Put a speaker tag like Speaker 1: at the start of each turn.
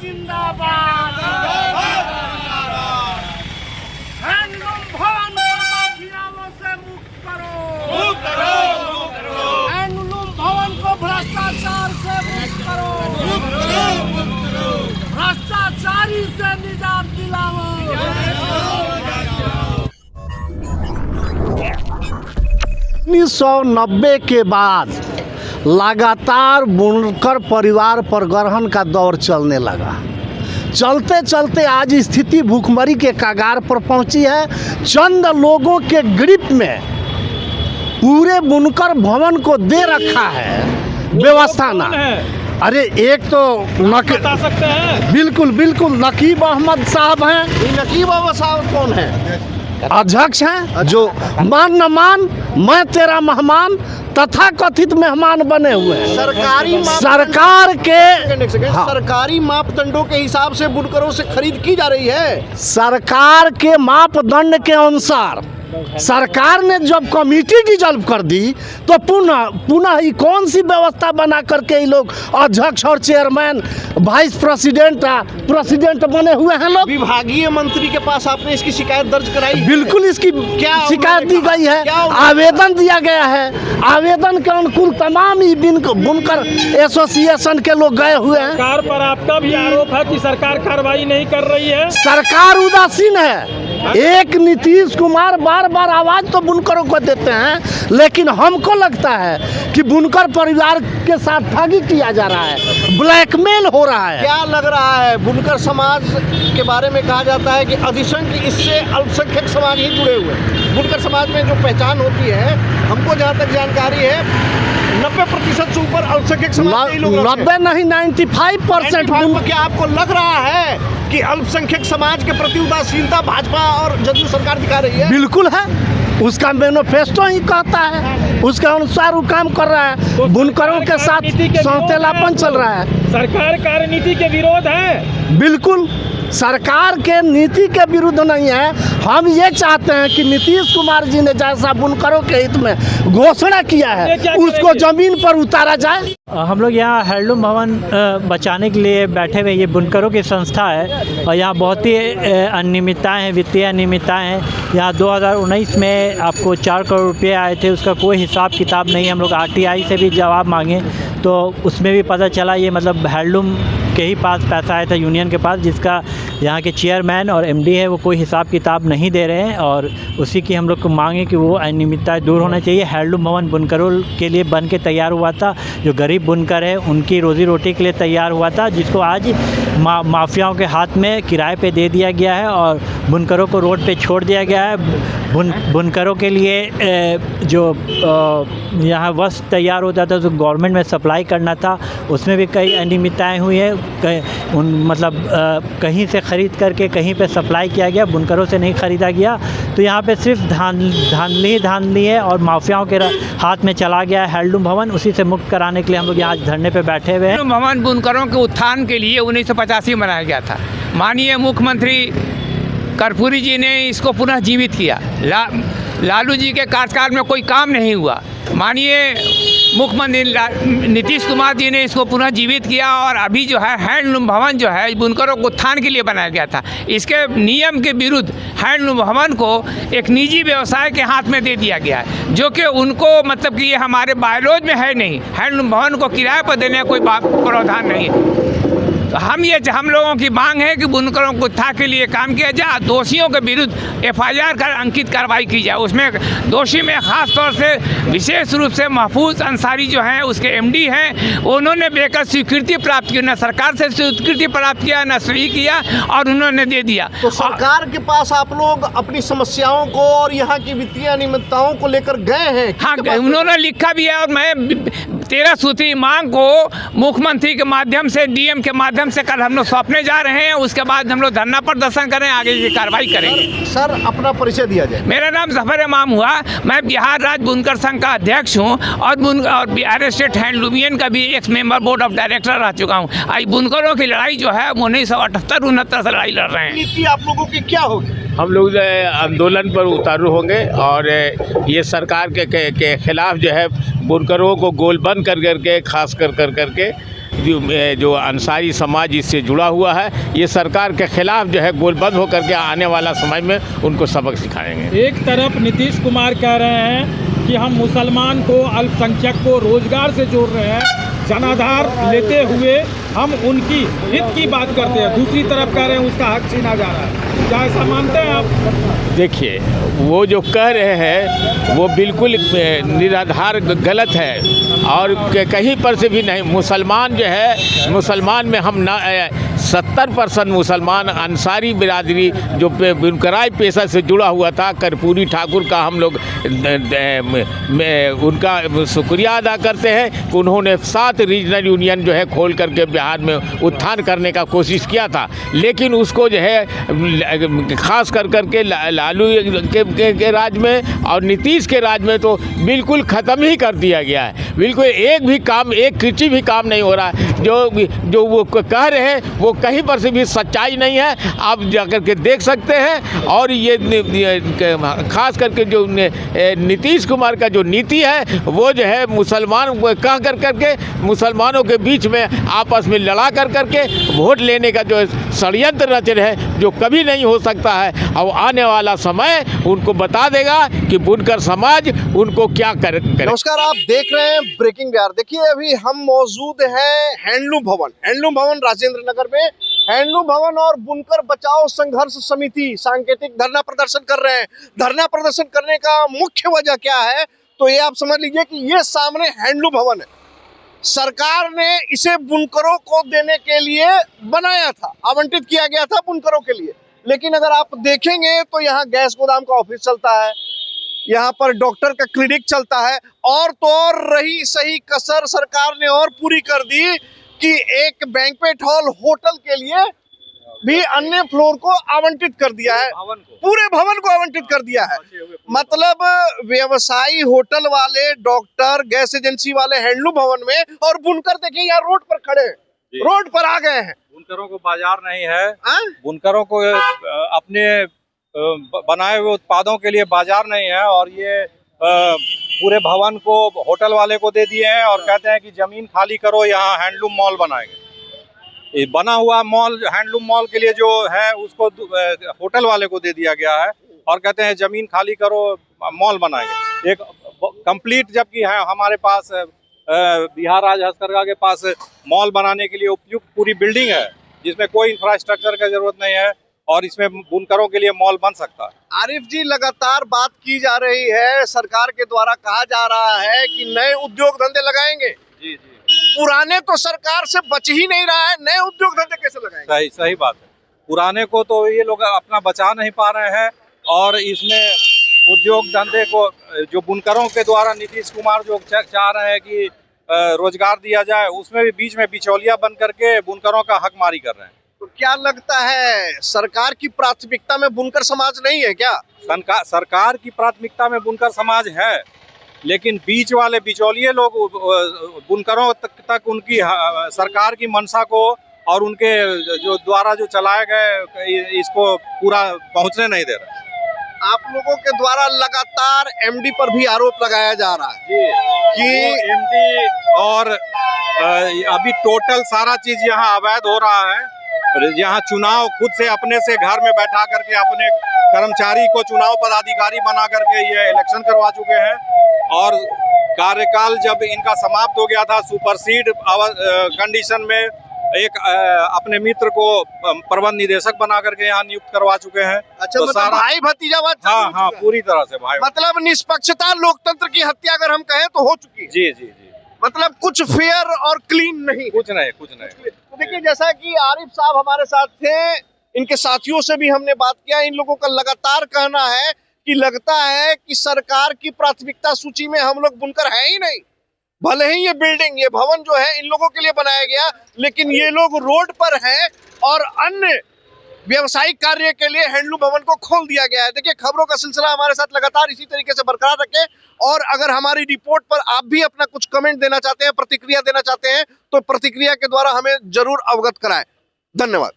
Speaker 1: जिंदाबाद हैंडलूम भवन को माफियाओं से मुक्त करो हैंडलूम भवन को भ्रष्टाचार से मुक्त करो भ्रष्टाचारी से निजात दिलाओ।
Speaker 2: 1990 के बाद लगातार बुनकर परिवार पर ग्रहण का दौर चलने लगा। चलते चलते आज स्थिति भूखमरी के कगार पर पहुंची है। चंद लोगों के ग्रिप में पूरे बुनकर भवन को दे रखा है व्यवस्था ना। अरे एक तो
Speaker 3: बता सकते हैं?
Speaker 2: बिल्कुल बिल्कुल नकीब अहमद साहब हैं।
Speaker 4: नकीब अहमद साहब कौन है?
Speaker 2: अध्यक्ष हैं जो मान न मान मैं तेरा मेहमान तथा कथित मेहमान बने हुए हैं। सरकार के
Speaker 4: सरकारी मापदंडों के हिसाब से बुनकरों से खरीद की जा रही है।
Speaker 2: सरकार के मापदंड के अनुसार सरकार ने जब कमेटी डिजॉल्व कर दी तो पुनः ये कौन सी व्यवस्था बना करके ये लोग अध्यक्ष और चेयरमैन वाइस प्रेसिडेंट बने हुए हैं लोग।
Speaker 4: विभागीय मंत्री के पास आपने इसकी शिकायत दर्ज कराई?
Speaker 2: बिल्कुल इसकी शिकायत दी गई है, आवेदन दिया गया है। आवेदन के अनुकूल तमाम ही बुनकर एसोसिएशन के लोग गए हुए हैं।
Speaker 3: सरकार पर आपका भी आरोप है कि सरकार कार्रवाई नहीं कर रही है।
Speaker 2: सरकार उदासीन है। एक नीतीश कुमार बार बार आवाज तो बुनकरों को देते हैं, लेकिन हमको लगता है कि बुनकर परिवार के साथ ठगी किया जा रहा है, ब्लैकमेल हो रहा है।
Speaker 4: क्या लग रहा है? बुनकर समाज के बारे में कहा जाता है कि अधिसंख्य इससे अल्पसंख्यक समाज ही जुड़े हुए हैं। बुनकर समाज में जो पहचान होती है, हमको जहाँ तक जानकारी है 90% से ऊपर अल्पसंख्यक समाज के लोग
Speaker 2: 90 नहीं 95%।
Speaker 4: क्या आपको लग रहा है कि अल्पसंख्यक समाज के प्रति उदासीनता भाजपा और जदयू सरकार दिखा रही है?
Speaker 2: बिल्कुल है, उसका मैनिफेस्टो ही कहता है, उसके अनुसार वो काम कर रहा है।
Speaker 3: तो
Speaker 2: बुनकरों के साथ सौतेलापन चल रहा है।
Speaker 3: सरकार कार्यनीति के विरोध है।
Speaker 2: बिल्कुल सरकार के नीति के विरुद्ध नहीं है। हम ये चाहते हैं कि नीतीश कुमार जी ने जैसा बुनकरों के हित में घोषणा किया है उसको जमीन पर उतारा जाए।
Speaker 5: हम लोग यहाँ हैंडलूम भवन बचाने के लिए बैठे हुए। ये बुनकरों की संस्था है और यहाँ बहुत ही अनियमितताएँ हैं, वित्तीय अनियमितताएँ हैं। यहाँ 2019 में आपको 4 करोड़ रुपये आए थे, उसका कोई हिसाब किताब नहीं। हम लोग RTI से भी जवाब मांगे तो उसमें भी पता चला ये मतलब हैंडलूम के ही पास पैसा आया था, यूनियन के पास, जिसका यहाँ के चेयरमैन और MD है वो कोई हिसाब किताब नहीं दे रहे हैं। और उसी की हम लोग को मांग है कि वो अनियमितताएँ दूर होना चाहिए। हैंडलूम भवन बुनकरों के लिए बन के तैयार हुआ था, जो गरीब बुनकर है उनकी रोज़ी रोटी के लिए तैयार हुआ था, जिसको आज माफियाओं के हाथ में किराए पे दे दिया गया है और बुनकरों को रोड पे छोड़ दिया गया है। बुनकरों के लिए जो यहाँ वस्त्र तैयार होता था जो गवर्नमेंट में सप्लाई करना था, उसमें भी कई अनियमितताएँ हुई है। कहीं से ख़रीद करके कहीं पे सप्लाई किया गया, बुनकरों से नहीं ख़रीदा गया। तो यहाँ पे सिर्फ धांधली है और माफियाओं के हाथ में चला गया है हैंडलूम भवन। उसी से मुक्त कराने के लिए हम लोग यहाँ धरने पे बैठे हुए हैं।
Speaker 6: हैंडलूम भवन बुनकरों के उत्थान के लिए 1985 में बनाया गया था। माननीय मुख्यमंत्री कर्पूरी जी ने इसको पुनः जीवित किया। लालू जी के कार्यकाल में कोई काम नहीं हुआ। माननीय मुख्यमंत्री नीतीश कुमार जी ने इसको पुनः जीवित किया और अभी जो है हैंडलूम भवन जो है बुनकरों को उत्थान के लिए बनाया गया था। इसके नियम के विरुद्ध हैंडलूम भवन को एक निजी व्यवसाय के हाथ में दे दिया गया है, जो कि उनको मतलब कि ये हमारे बायलॉज में है नहीं। हैंडलूम भवन को किराए पर देने का कोई प्रावधान नहीं है। तो हम लोगों की मांग है कि बुनकरों को उत्थान के लिए काम किया जाए। दोषियों के विरुद्ध FIR कर अंकित कार्रवाई की जाए। उसमें दोषी में ख़ास तौर से विशेष रूप से महफूज अंसारी जो हैं उसके MD हैं, उन्होंने बेहतर स्वीकृति प्राप्त की, न सरकार से स्वीकृति प्राप्त किया न सही किया और उन्होंने दे दिया।
Speaker 4: तो सरकार के पास आप लोग अपनी समस्याओं को और यहाँ की वित्तीय अनियमितताओं को लेकर गए हैं?
Speaker 6: हाँ, उन्होंने लिखा भी है और मैं 13 सूत्री मांग को मुख्यमंत्री के माध्यम से DM के माध्यम से कल हम लोग सौंपने जा रहे हैं। उसके बाद हम लोग धरना प्रदर्शन करें, आगे की कार्रवाई करेंगे।
Speaker 4: सर अपना परिचय दिया जाए।
Speaker 6: मेरा नाम जफर इमाम हुआ, मैं बिहार राज्य बुनकर संघ का अध्यक्ष हूं और बिहार स्टेट हैंडलूम यूनियन का भी x member board of director रह चुका हूं। आज बुनकरों की लड़ाई जो है 1978-79 से लड़ाई लड़ रहे हैं।
Speaker 4: नीति आप लोगों की क्या होगी?
Speaker 7: हम लोग आंदोलन पर उतारू होंगे और ये सरकार के खिलाफ जो है बुनकरों को गोलबंद कर करके खास कर करके जो अंसारी समाज इससे जुड़ा हुआ है, ये सरकार के खिलाफ जो है गोलबंद होकर के आने वाला समय में उनको सबक सिखाएंगे।
Speaker 3: एक तरफ नीतीश कुमार कह रहे हैं कि हम मुसलमान को, अल्पसंख्यक को रोजगार से जोड़ रहे हैं, जनाधार लेते हुए हम उनकी हित की बात करते हैं, दूसरी तरफ कह रहे हैं उसका हक छीना जा रहा है। क्या ऐसा मानते हैं आप?
Speaker 7: देखिए, वो जो कह रहे हैं वो बिल्कुल निराधार गलत है और कहीं पर से भी नहीं। मुसलमान जो है, मुसलमान में हम 70% मुसलमान अंसारी बिरादरी जो बुनकराई पेशा से जुड़ा हुआ था, कर्पूरी ठाकुर का हम लोग उनका शुक्रिया अदा करते हैं कि उन्होंने 7 रीजनल यूनियन जो है खोल करके बिहार में उत्थान करने का कोशिश किया था, लेकिन उसको जो है खास कर करके लालू के राज में और नीतीश के राज में तो बिल्कुल ख़त्म ही कर दिया गया है। बिल्कुल एक भी काम, एक किसी भी काम नहीं हो रहा है। जो वो कह रहे हैं वो कहीं पर से भी सच्चाई नहीं है, आप जाकर के देख सकते हैं। और ये खास करके जो नीतीश कुमार का जो नीति है वो जो है मुसलमान कह कर करके मुसलमानों के बीच में आपस में लड़ा कर करके वोट लेने का जो षड्यंत्र रच रहे हैं, जो कभी नहीं हो सकता है। और आने वाला समय उनको बता देगा कि बुनकर समाज उनको क्या करे।
Speaker 4: नमस्कार, आप देख रहे हैं ब्रेकिंग बिहार। देखिए, अभी हम मौजूद हैं हैंडलूम भवन राजेंद्र नगर में। हैंडलूम भवन और बुनकर बचाओ संघर्ष समिति सांकेतिक धरना प्रदर्शन कर रहे हैं। धरना प्रदर्शन करने का मुख्य वजह क्या है, तो ये आप समझ लीजिए कि ये सामने हैंडलूम भवन है। सरकार ने इसे बुनकरों को देने के लिए बनाया था, आवंटित किया गया था बुनकरों के लिए। लेकिन अगर आप देखेंगे तो यहाँ गैस गोदाम का ऑफिस चलता है, यहाँ पर डॉक्टर का क्लिनिक चलता है, और तो और रही सही कसर सरकार ने और पूरी कर दी कि एक बैंक्वेट हॉल होटल के लिए भी अन्य फ्लोर को आवंटित कर दिया है, पूरे भवन को आवंटित कर दिया है। मतलब व्यवसायी, होटल वाले, डॉक्टर, गैस एजेंसी वाले हैंडलूम भवन में, और बुनकर देखिए यहाँ रोड पर खड़े हैं, रोड पर आ गए हैं।
Speaker 8: बुनकरों को बाजार नहीं है, बुनकरों को अपने बनाए हुए उत्पादों के लिए बाजार नहीं है, और ये पूरे भवन को होटल वाले को दे दिए हैं और कहते हैं कि जमीन खाली करो, यहाँ हैंडलूम मॉल बनाएंगे। ये बना हुआ मॉल, हैंडलूम मॉल के लिए जो है उसको होटल वाले को दे दिया गया है और कहते हैं जमीन खाली करो, मॉल बनाएंगे। एक कंप्लीट, जबकि है हमारे पास बिहार राज्य हस्तकरघा के पास मॉल बनाने के लिए उपयुक्त पूरी बिल्डिंग है, जिसमें कोई इंफ्रास्ट्रक्चर की जरूरत नहीं है, और इसमें बुनकरों के लिए मॉल बन सकता है।
Speaker 4: आरिफ जी, लगातार बात की जा रही है, सरकार के द्वारा कहा जा रहा है कि नए उद्योग धंधे लगाएंगे। जी। पुराने तो सरकार से बच ही नहीं रहा है, नए उद्योग धंधे कैसे लगाएंगे?
Speaker 8: सही बात है। पुराने को तो ये लोग अपना बचा नहीं पा रहे हैं, और इसमें उद्योग धंधे को जो बुनकरों के द्वारा नीतीश कुमार जो चाह रहे हैं कि रोजगार दिया जाए, उसमें भी बीच में बिचौलिया बन करके बुनकरों का हक मारी कर रहे हैं।
Speaker 4: तो क्या लगता है, सरकार की प्राथमिकता में बुनकर समाज नहीं है क्या?
Speaker 8: सरकार की प्राथमिकता में बुनकर समाज है, लेकिन बीच वाले बिचौलिए लोग बुनकरों तक उनकी सरकार की मंशा को और उनके जो द्वारा जो चलाए गए इसको पूरा पहुंचने नहीं दे रहे।
Speaker 4: आप लोगों के द्वारा लगातार एमडी पर भी आरोप लगाया जा रहा है कि
Speaker 8: एमडी और अभी टोटल सारा चीज यहाँ अवैध हो रहा है। यहाँ चुनाव खुद से अपने से घर में बैठा करके अपने कर्मचारी को चुनाव पदाधिकारी बना करके ये इलेक्शन करवा चुके हैं, और कार्यकाल जब इनका समाप्त हो गया था, सुपरसीड कंडीशन में एक अपने मित्र को प्रबंध निदेशक बना करके यहाँ नियुक्त करवा चुके हैं।
Speaker 4: अच्छा,
Speaker 8: तो
Speaker 4: मतलब भाई भतीजावाद?
Speaker 8: हाँ, पूरी तरह से भाई।
Speaker 4: मतलब निष्पक्षता, लोकतंत्र की हत्या अगर हम कहें तो हो चुकी है।
Speaker 8: जी।
Speaker 4: मतलब कुछ फेयर और क्लीन नहीं,
Speaker 8: कुछ नहीं।
Speaker 4: तो देखिए, जैसा कि आरिफ साहब हमारे साथ थे, इनके साथियों से भी हमने बात किया, इन लोगों का लगातार कहना है कि लगता है कि सरकार की प्राथमिकता सूची में हम लोग बुनकर है ही नहीं। भले ही ये बिल्डिंग, ये भवन जो है इन लोगों के लिए बनाया गया, लेकिन ये लोग रोड पर हैं और अन्य व्यवसायिक कार्य के लिए हैंडलूम भवन को खोल दिया गया है। देखिए, खबरों का सिलसिला हमारे साथ लगातार इसी तरीके से बरकरार रखें, और अगर हमारी रिपोर्ट पर आप भी अपना कुछ कमेंट देना चाहते हैं, प्रतिक्रिया देना चाहते हैं, तो प्रतिक्रिया के द्वारा हमें जरूर अवगत कराएं। धन्यवाद।